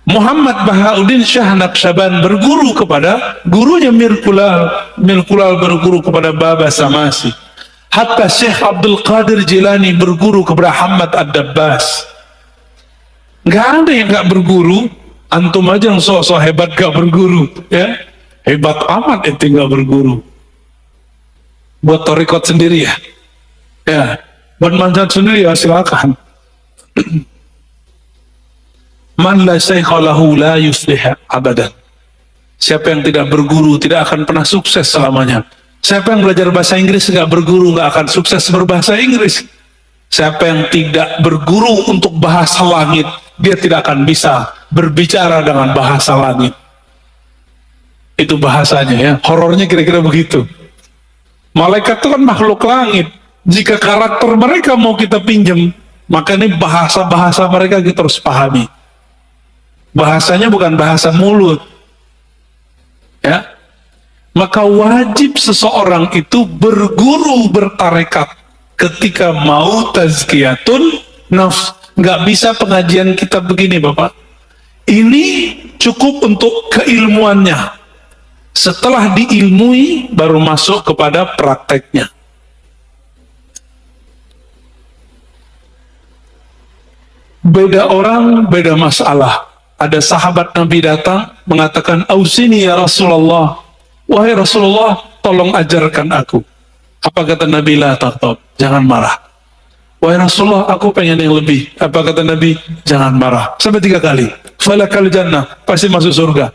Muhammad Bahauddin Shah Naqsyaban berguru kepada gurunya Mirkulal. Mirkulal berguru kepada Baba Samasi. Hatta Syekh Abdul Qadir Jilani berguru kepada Ahmad Ad-Dabbas. Nggak ada yang nggak berguru. Antum aja yang sok-sok hebat gak berguru, ya. Hebat amat itu nggak berguru. Buat torikot sendiri ya. Ya, buat manjat sendiri ya silakan. Man la shaykha lahu la yuslih abadan. Siapa yang tidak berguru tidak akan pernah sukses selamanya. Siapa yang belajar bahasa Inggris nggak berguru nggak akan sukses berbahasa Inggris. Siapa yang tidak berguru untuk bahasa langit, dia tidak akan bisa berbicara dengan bahasa langit. Itu bahasanya ya, horornya kira-kira begitu. Malaikat itu kan makhluk langit. Jika karakter mereka mau kita pinjam, maka ini bahasa-bahasa mereka kita harus pahami. Bahasanya bukan bahasa mulut. Ya. Maka wajib seseorang itu berguru bertarekat ketika mau tazkiyatun nafs. Nggak bisa pengajian kita begini Bapak. Ini cukup untuk keilmuannya. Setelah diilmui baru masuk kepada prakteknya. Beda orang, beda masalah. Ada sahabat Nabi datang mengatakan, "Ausini ya Rasulullah." Wahai Rasulullah, tolong ajarkan aku. Apa kata Nabi? La taghdab, jangan marah. Wahai Rasulullah, aku pengen yang lebih. Apa kata Nabi? Jangan marah. Sampai 3 kali. Falakal jannah, pasti masuk surga.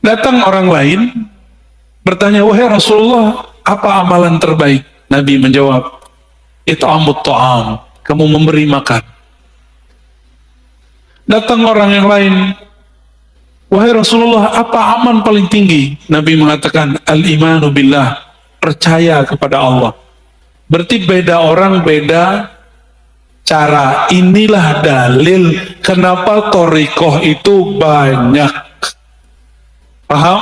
Datang orang lain bertanya, wahai Rasulullah, apa amalan terbaik? Nabi menjawab, it'amut ta'am, kamu memberi makan. Datang orang yang lain, wahai Rasulullah, apa aman paling tinggi? Nabi mengatakan, al-imanu billah, percaya kepada Allah. Berarti beda orang, beda cara. Inilah dalil kenapa thariqah itu banyak. Paham?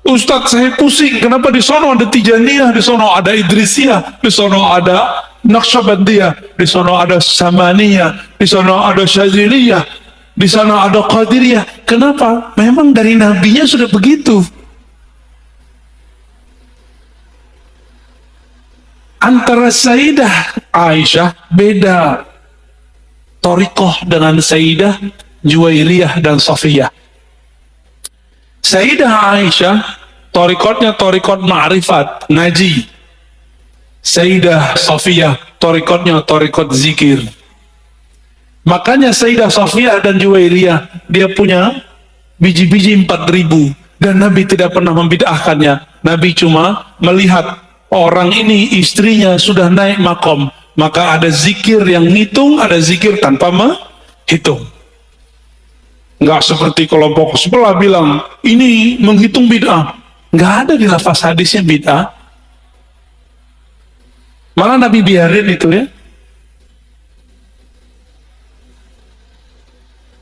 Ustadz, saya pusing, kenapa di sono ada Tijaniyah, di sono ada Idrisiyah, di sono ada Naqsyabandiyah, di sono ada Samaniyah, di sono ada Syaziliyah, di sana ada Qadiriyah. Kenapa? Memang dari nabinya sudah begitu. Antara Sayyidah Aisyah beda thariqah dengan Sayyidah Juwairiyah dan Safiyah. Sayyidah Aisyah thariqatnya thariqat ma'rifat, ngaji. Sayyidah Safiyah thariqatnya thariqat zikir. Makanya Sayyidah Safiyah dan Juwairiyah dia punya biji-biji 4.000 dan Nabi tidak pernah membid'ahkannya. Nabi cuma melihat orang ini istrinya sudah naik makom, maka ada zikir yang ngitung, ada zikir tanpa menghitung. Nggak seperti kelompok sebelah bilang ini menghitung bid'ah. Nggak ada di lafaz hadisnya bid'ah. Malah Nabi biarin itu ya.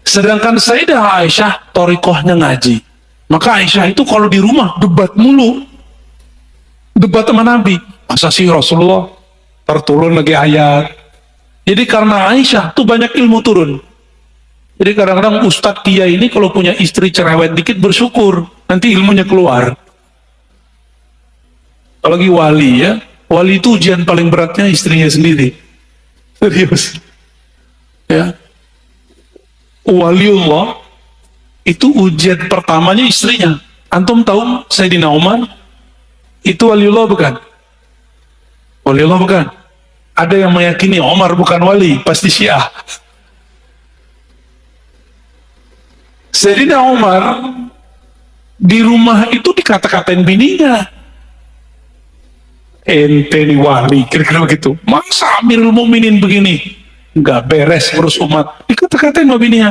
Sedangkan Sayyidah Aisyah thariqahnya ngaji. Maka Aisyah itu kalau di rumah debat mulu. Debat sama Nabi. Masa sih Rasulullah terturun lagi ayat. Jadi karena Aisyah tuh banyak ilmu turun. Jadi kadang-kadang Ustadz Kia ini kalau punya istri cerewet dikit bersyukur. Nanti ilmunya keluar. Apalagi wali ya. Wali itu ujian paling beratnya istrinya sendiri. Serius. Ya. Waliullah itu ujian pertamanya istrinya. Antum tahu Sayyidina Umar itu waliullah bukan? Waliullah bukan? Ada yang meyakini Umar bukan wali, pasti Syiah. Sayyidina Umar di rumah itu dikata-katain bininya, ente nih wali, kira-kira begitu. Masa Amirul Mukminin begini? Nggak beres urus umat, dikata-katain sama bininya.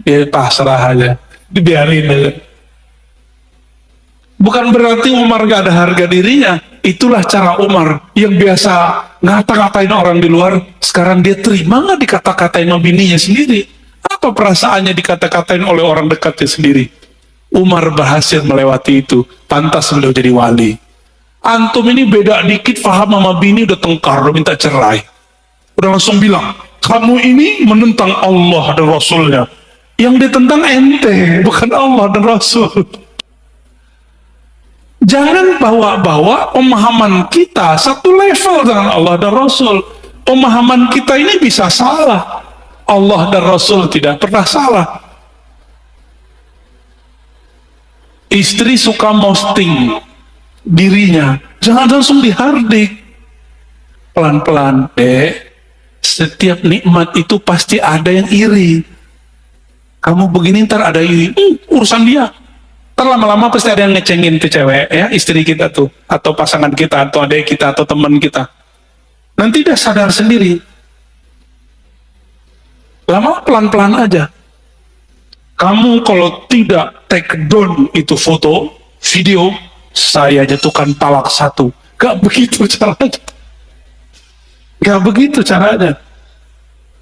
Ya pasrah aja, dibiarin aja. Bukan berarti Umar gak ada harga dirinya. Itulah cara Umar yang biasa ngata-katain orang di luar, sekarang dia terima nggak dikata-katain sama bininya sendiri. Apa perasaannya dikata-katain oleh orang dekatnya sendiri? Umar berhasil melewati itu, pantas beliau jadi wali. Antum ini beda dikit paham sama bini udah tengkar, udah minta cerai. Udah langsung bilang, kamu ini menentang Allah dan Rasulnya. Yang ditentang ente, bukan Allah dan Rasul. Jangan bawa-bawa pemahaman kita satu level dengan Allah dan Rasul. Pemahaman kita ini bisa salah. Allah dan Rasul tidak pernah salah. Istri suka posting dirinya, jangan langsung dihardik. Pelan-pelan, setiap nikmat itu pasti ada yang iri. Kamu begini ntar ada iri, urusan dia. Ntar lama-lama pasti ada yang ngecengin tuh cewek ya, istri kita tuh, atau pasangan kita, atau adik kita, atau teman kita. Nanti dia sadar sendiri. Lama pelan-pelan aja. Kamu kalau tidak take down itu foto, video, saya jatuhkan talak 1. Gak begitu caranya. Gak begitu caranya.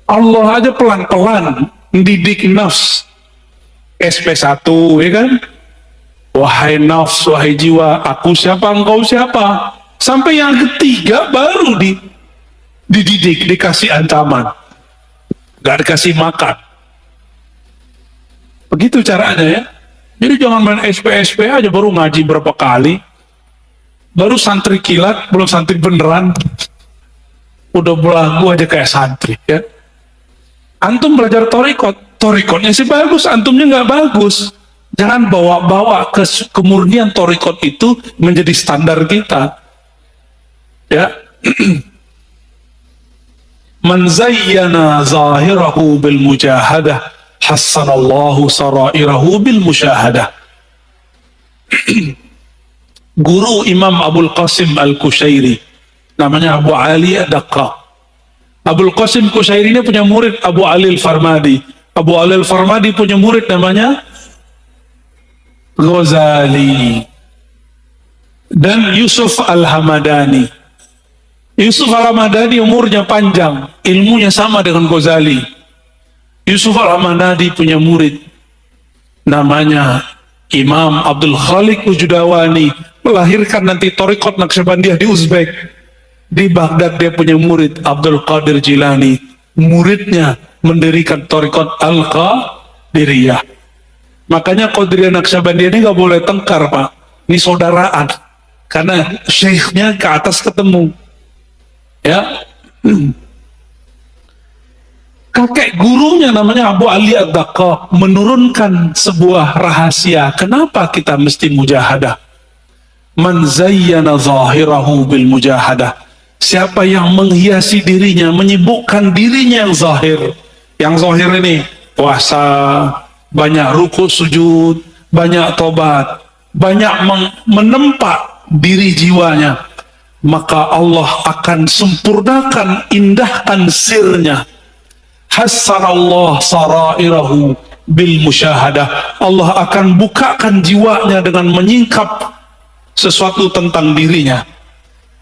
Allah aja pelan-pelan mendidik nafs. SP1, ya kan? Wahai nafs, wahai jiwa, aku siapa, engkau siapa? Sampai yang ketiga baru dididik, dikasih ancaman. Gak dikasih makan. Begitu caranya ya. Jadi jangan main SP aja baru ngaji berapa kali. Baru santri kilat, belum santri beneran. Udah belagu aja kayak santri ya. Antum belajar torikotnya sih bagus, antumnya nggak bagus. Jangan bawa-bawa kemurnian torikot itu menjadi standar kita. Ya. Man zayyana zahirahu bil mujahadah hassanallahu sarairahu bil musyahadah. Guru Imam Abul Qasim Al-Kushairi namanya Abu Ali Ad-Daqqa. Abul Qasim Kushairi ini punya murid Abu Ali Al-Farmadi. Abu Ali Al-Farmadi punya murid namanya Ghazali dan Yusuf Al-Hamadani. Yusuf Al-Hamadani umurnya panjang, ilmunya sama dengan Ghazali. Yusuf Al-Hamadani punya murid namanya Imam Abdul Khaliq Ujudawani, melahirkan nanti Thariqat Naqsyabandiyah di Uzbek. Di Baghdad dia punya murid Abdul Qadir Jilani, muridnya mendirikan Thariqat Al-Qadiriyah. Makanya Qadiriyah Naqsyabandiyah ini gak boleh tengkar, Pak. Ini saudaraan, karena syekhnya ke atas ketemu. Ya, kakek gurunya namanya Abu Ali Ad-Daqqa menurunkan sebuah rahasia. Kenapa kita mesti mujahadah? Man zayyana zahirahu bil mujahadah. Siapa yang menghiasi dirinya, menyibukkan dirinya yang zahir. Yang zahir ini puasa, banyak ruku sujud, banyak tobat, banyak menempa diri jiwanya, maka Allah akan sempurnakan, indahkan sirnya. Hassanallah sarairahu bil musyahadah. Allah akan bukakan jiwanya dengan menyingkap sesuatu tentang dirinya.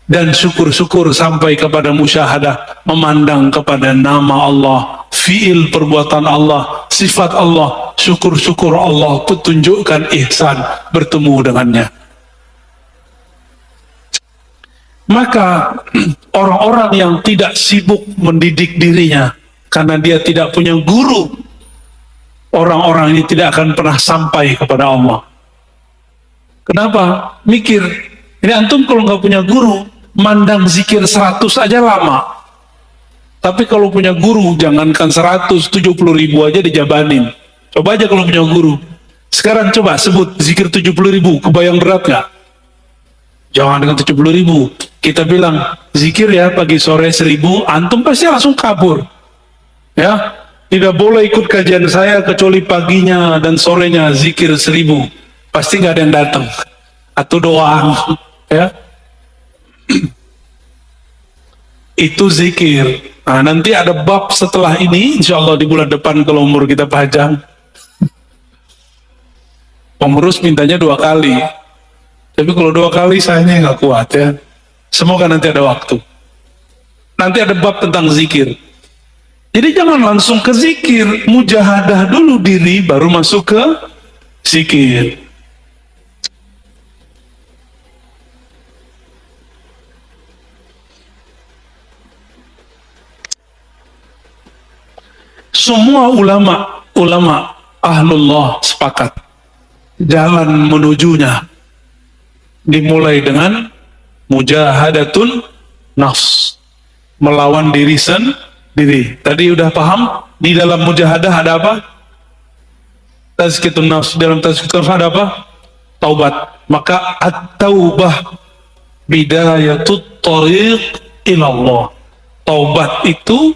Dan syukur-syukur sampai kepada musyahadah, memandang kepada nama Allah, fiil perbuatan Allah, sifat Allah, syukur-syukur Allah, petunjukkan ihsan, bertemu dengannya. Maka orang-orang yang tidak sibuk mendidik dirinya karena dia tidak punya guru, orang-orang ini tidak akan pernah sampai kepada Allah. Kenapa? Mikir, ini antum kalau nggak punya guru, mandang zikir 100 aja lama. Tapi kalau punya guru, jangankan 170.000 aja dijabanin. Coba aja kalau punya guru. Sekarang coba sebut zikir 70.000, kebayang berat nggak? Jangan dengan 70.000. Kita bilang zikir ya pagi sore 1.000, antum pasti langsung kabur. Ya, tidak boleh ikut kajian saya kecuali paginya dan sorenya zikir 1.000. Pasti nggak ada yang datang. Atau doang, ya. Itu zikir. Nah, nanti ada bab setelah ini, insya Allah di bulan depan kalau umur kita panjang. Pengurus mintanya 2 kali. Tapi kalau 2 kali sayangnya nggak kuat ya. Semoga nanti ada waktu. Nanti ada bab tentang zikir. Jadi jangan langsung ke zikir, mujahadah dulu diri baru masuk ke zikir. Semua ulama ahlullah sepakat jalan menujunya dimulai dengan mujahadatun nafs, melawan diri sendiri. Tadi udah paham di dalam mujahadah ada apa? Tazkiyatun nafs. Dalam tazkiyatun nafs ada apa? Taubat. Maka at-taubah bidayatut thariq ilallah. Taubat itu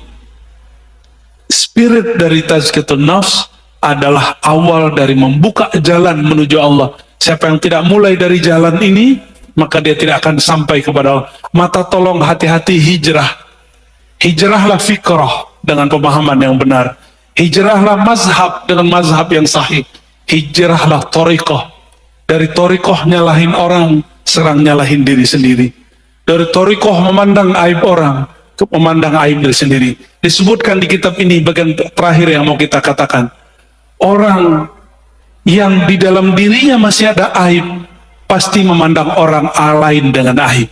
spirit dari tazkiyatun nafs, adalah awal dari membuka jalan menuju Allah. Siapa yang tidak mulai dari jalan ini, maka dia tidak akan sampai kepada Allah. Mata tolong hati-hati hijrah. Hijrahlah fikrah dengan pemahaman yang benar. Hijrahlah mazhab dengan mazhab yang sahih. Hijrahlah thariqah. Dari thariqah nyalahin orang, serang nyalahin diri sendiri. Dari thariqah memandang aib orang, ke memandang aib diri sendiri. Disebutkan di kitab ini bagian terakhir yang mau kita katakan. Orang yang di dalam dirinya masih ada aib, pasti memandang orang lain dengan aib.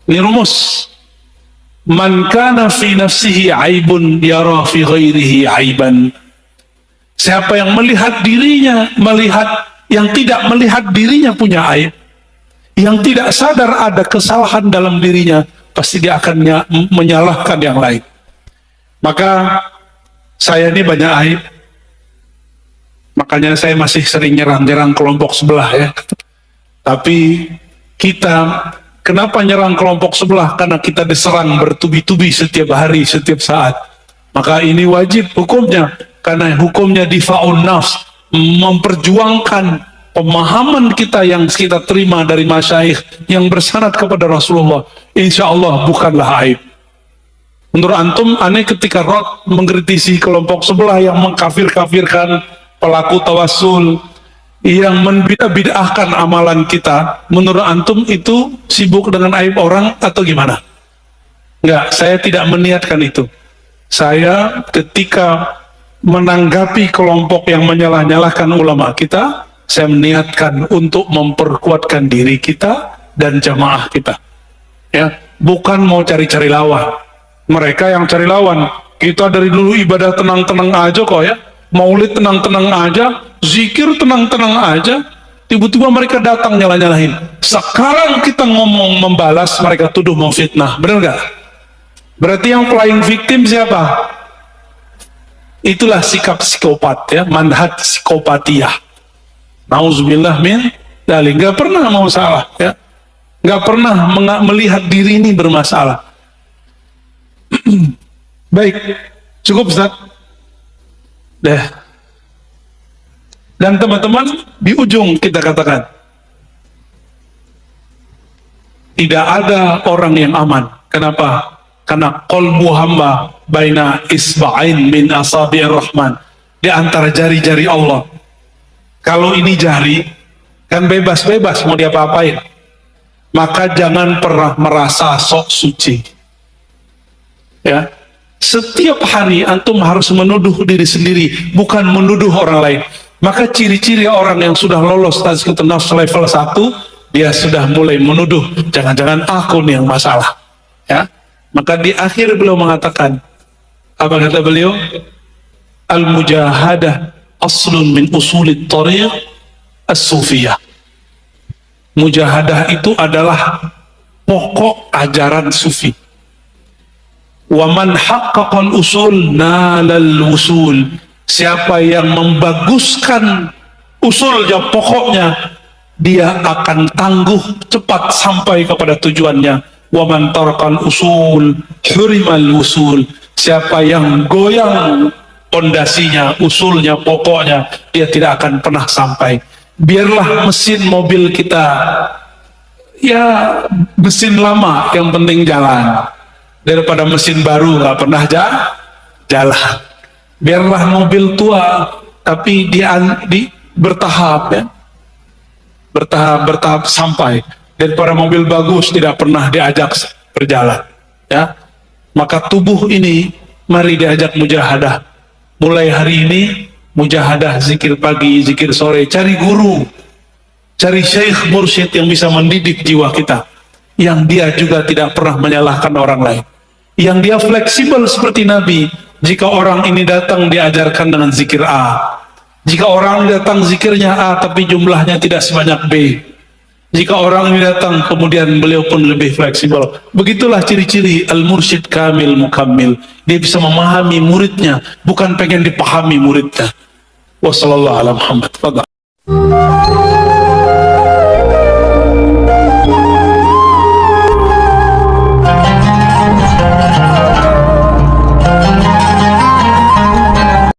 Ini rumus. Man kana fi nafsihi aibun yara fi ghairihi aiban. Siapa yang melihat dirinya, yang tidak melihat dirinya punya aib, yang tidak sadar ada kesalahan dalam dirinya, pasti dia akan menyalahkan yang lain. Maka saya ini banyak aib, makanya saya masih sering nyerang-nyerang kelompok sebelah ya. Tapi kita kenapa nyerang kelompok sebelah? Karena kita diserang bertubi-tubi setiap hari, setiap saat. Maka ini wajib hukumnya, karena hukumnya difa'un nafs, memperjuangkan pemahaman kita yang kita terima dari masyayikh yang bersanad kepada Rasulullah. Insya Allah bukanlah aib. Menurut antum, aneh ketika Rod mengkritisi kelompok sebelah yang mengkafir-kafirkan pelaku tawassul, yang membid'ahkan amalan kita, menurut antum itu sibuk dengan aib orang atau gimana? Enggak, saya tidak meniatkan itu. Saya ketika menanggapi kelompok yang menyalah-nyalahkan ulama kita, saya meniatkan untuk memperkuatkan diri kita dan jamaah kita. Ya, bukan mau cari-cari lawan. Mereka yang cari lawan. Kita dari dulu ibadah tenang-tenang aja kok ya. Maulid tenang-tenang aja, zikir tenang-tenang aja, tiba-tiba mereka datang nyalah-nyalahin. Sekarang kita ngomong membalas, mereka tuduh mau fitnah. Benar nggak? Berarti yang flying victim siapa? Itulah sikap psikopat ya, manhaj psikopatiyah. Nauzubillah min dzalik. Nggak pernah mau salah ya, nggak pernah melihat diri ini bermasalah. Baik, cukup Ustaz. Dan teman-teman, di ujung kita katakan tidak ada orang yang aman. Kenapa? Karena qalbu hamba baina isba'ain min asabi'ir rahman, di antara jari-jari Allah. Kalau ini jari kan bebas-bebas mau diapa-apain, maka jangan pernah merasa sok suci ya. Setiap hari antum harus menuduh diri sendiri, bukan menuduh orang lain. Maka ciri-ciri orang yang sudah lolos tazkiyatun nafs level 1, dia sudah mulai menuduh, jangan-jangan aku nih yang masalah ya. Maka di akhir beliau mengatakan, apa kata beliau? Al-mujahadah aslun min usulit tariq as-sufiyah. Mujahadah itu adalah pokok ajaran sufi. Wa man haqqaqal usul nalal usul. Siapa yang membaguskan usulnya, pokoknya, dia akan tangguh cepat sampai kepada tujuannya. Wa man tarakal usul hurimal usul. Siapa yang goyang pondasinya, usulnya, pokoknya, dia tidak akan pernah sampai. Biarlah mesin mobil kita ya mesin lama, yang penting jalan, daripada mesin baru nggak pernah jalan. Biarlah mobil tua tapi bertahap ya, bertahap sampai, daripada mobil bagus tidak pernah diajak berjalan ya. Maka tubuh ini mari diajak mujahadah. Mulai hari ini mujahadah, zikir pagi, zikir sore, cari guru, cari syekh mursyid yang bisa mendidik jiwa kita, yang dia juga tidak pernah menyalahkan orang lain, yang dia fleksibel seperti Nabi. Jika orang ini datang diajarkan dengan zikir A, jika orang datang zikirnya A tapi jumlahnya tidak sebanyak B, jika orang ini datang kemudian beliau pun lebih fleksibel. Begitulah ciri-ciri al-mursyid kamil mukammil. Dia bisa memahami muridnya, bukan pengen dipahami muridnya. Wassallallahu ala Muhammad.